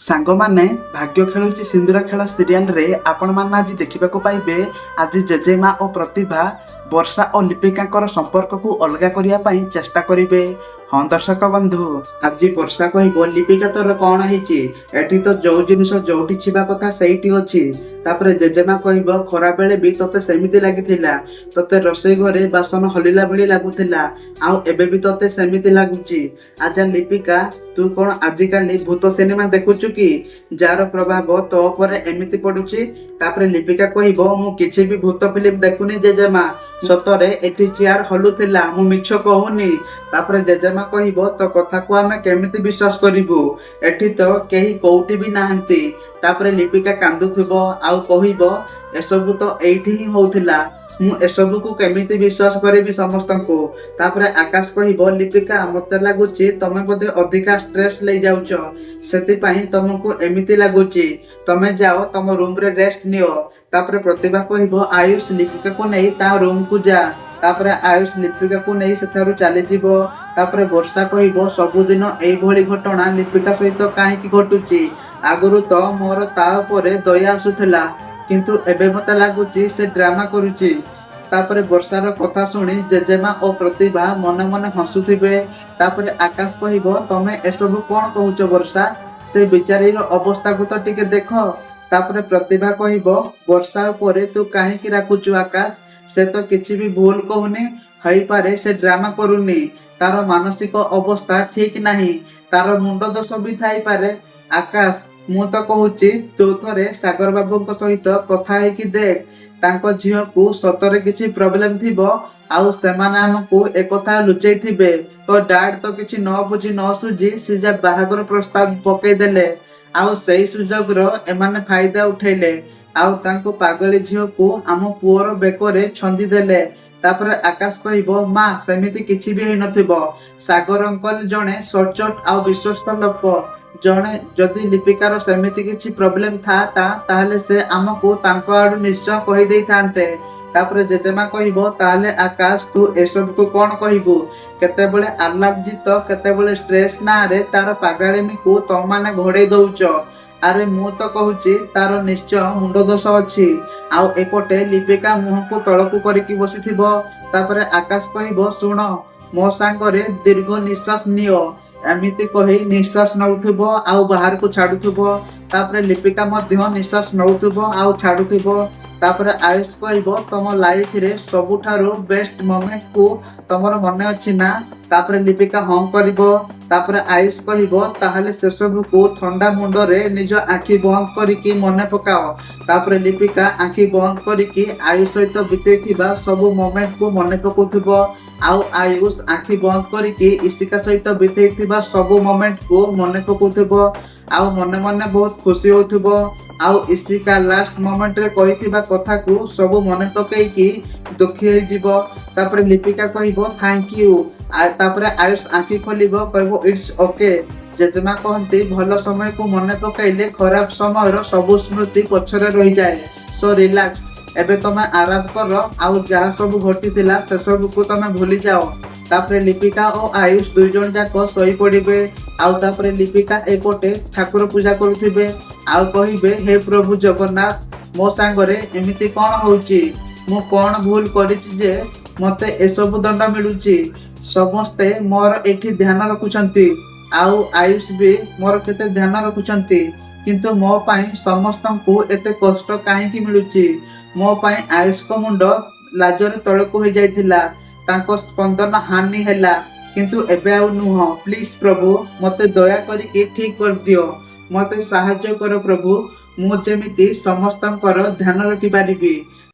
सांगमाने भाग्य खेलुची सिंदूर खेल सीरियल रे आपण माने आज देखा पाइबे। आज जेजेमा और प्रतिभा वर्षा और लिपिका संपर्क को अलग करने चेष्टा करेंगे। हाँ दर्शक बंधु, आज वर्षा कह लिपिका तोर कौन है तो जो जिनस जो छिपा कथा से अच्छी। तापर जेजेमा कह खरा बेले भी तोते सेमिति लागिथिला, तोते रोषेई घरे बासन हलिला भली लागुथिला, आउ एबे भी तोते सेमिति लागुची। आजा लिपिका, तू कौन आजिकाली भूत सिनेमा देखुचु कि जार प्रभाव तो पर एमिति पड़ुची। तापर लिपिका कहिबो मु किछि भी भूत फिल्म देखुनी जेजेमा, सतरे एठी चेयर हलुथिला, मु मिछ कहूनी। तापर जेजेमा कहिबो तो कथा को आमे केमिति विश्वास करिबु, एठी तो केही कोउठी भी नाहंती। तापर लिपिका कांदुथिबो आउ कहिबो एसबु तो एठी ही होउथिला, मु एसबु को केमिति विश्वास करेबी समस्तंको। तापर आकाश कहिबो लिपिका मते लागुची तमे बोधे अधिका स्ट्रेस ले जाउछो, सेति पई तुमको एमिति लागुची, तमे जाओ तम रूम रे रेस्ट नियो। तापर प्रतिभा कहिबो आयुष लिपिका को नहीं ता रूम को जा। तापर आयुष लिपिका को नहीं सेठारु चली जीवो। तापर वर्षा कहिबो सबुदिन एई भली घटना लिपिका सहित काहेकि घटुची, आगुरु तो मोर ता उपरे दया आसुथिला, किंतु एबे मते लागुची से ड्रामा करूची। तापर वर्षार कथा सुनी जेजेमा और प्रतिभा मने मने हसुथिबे। तापर आकाश कहिबो तमे एसबु कोन कहूचो वर्षा, से बिचारीर अवस्था को तो टिके देखो। तापर प्रतिभा कहिबो वर्षा उपरे तू काहेकि राखुचु आकाश, से तो किछि भी भूल कहूनी, हई पारे से ड्रामा करूनी, तार मानसिक अवस्था ठीक नहीं, तार मुंड दोष भी थाई पारे। आकाश मु तो कहूची तू थरे सागर बाबू सहित कथा है कि देख, तांको झील को सतरे किछि प्रॉब्लम थिबो, आउ सेमाने हमकु एक कथा लुचेई थिबे, तो डैड तो किछि न बुझी न सुझी सिजा बाहागर प्रस्ताव पकई देले, आउ सेई सुजोग रो एमाने फायदा उठेले, आउ तांको पागली झील को आम पुअर बेकरे छंदी देले। तापर आकाश कहिबो मा सेमिति किछि भी हेई नथिबो, सागर अंकल जणे सचोट आउ विश्वस्त लोक, जणे जदि लिपिकार सेमिति किछि प्रॉब्लम था ताहले से आमको तांको आडू निश्चय कहि देई थांते। तापर जेजेमा कहिबो ताहले आकाश तू एसब को कोन कहिबो, केतेबेले आलाप जीत केतेबेले स्ट्रेस ना रे तार पागाळेमी को तम माने घोड़े दउचो। अरे मु तो कहूची तार निश्चय मुंड दोष अछि, आउ एपटे लिपिका मुह को तळकु करिकि बसिथिबो। तापर आकाश कहिबो सुण मो सांगरे दीर्घ निश्वास नियो, एमिति कही निश्वास नउथिबो आउ बाहर को छाडुथिबो। तापर लिपिका मध्य निश्वास नउथिबो आउ छाडुथिबो। तापर आयुष कहिबो तम लाइफ रे सबुठारो बेस्ट मोमेंट को तमर मने अछि ना। तापर लिपिका हाँ करिबो। तापर आयुष कहिबो ताहले से सब को ठंडा मुंड रे निज आखि बंद करिकि मने पकाओ। तापर लिपिका आखि बंद करिकि आयुष सहित बितेथिबा सब मोमेंट को मने पकोथिबो, आउ आयुष आखि बंद करिकि इशिका सहित बितेथिबा सब मोमेंट को मने पकोथिबो, आउ मने मने बहुत खुशी होथिबो, आउ इशिका लास्ट मोमेंट रे कहिथिबा कथा को सब मने पकेइकि दुखी होई जिवो। तापर लिपिका कहिबो थैंक यू। तापर आयुष आखि खोलिबो कहबो इट्स ओके। जेजेमा कहंती भलो समय को मने पकाइले खराब समय रो सब स्मृति पछरे रहि जाए, सो रिलैक्स, एबे तमे आराम कर, आउ जहा सब घटिथिला से सब को तमे भूली जाओ। तापर लिपिका और आयुष दुई जन जाक सोई पड़िबे, आउ तापर लिपिका एपटे ठाकुर पूजा करुथिबे, आउ कहिबे हे प्रभु जगन्नाथ मो सांगरे एमिति कोन होउची, मु कोन भूल करिछि जे मते एसबु दंड मिलुची। समस्ते मोर एठी ध्यान रखुछंती, आउ आयुष भी मोर केते ध्यान रखुछंती, किंतु मो पई समस्तंकु एते कष्ट काहेकि मिलुची। मो पई आयुष को मुंड लाजरे तळको हो जाइथिला, तांको स्पंदन हानि हैला, किंतु एबे आउ नुह। प्लीज प्रभु मते दया करिकि ठीक कर दियो, मते साहाय्य कर प्रभु, मु जेमिति समस्तंकर ध्यान रखि पारिबी।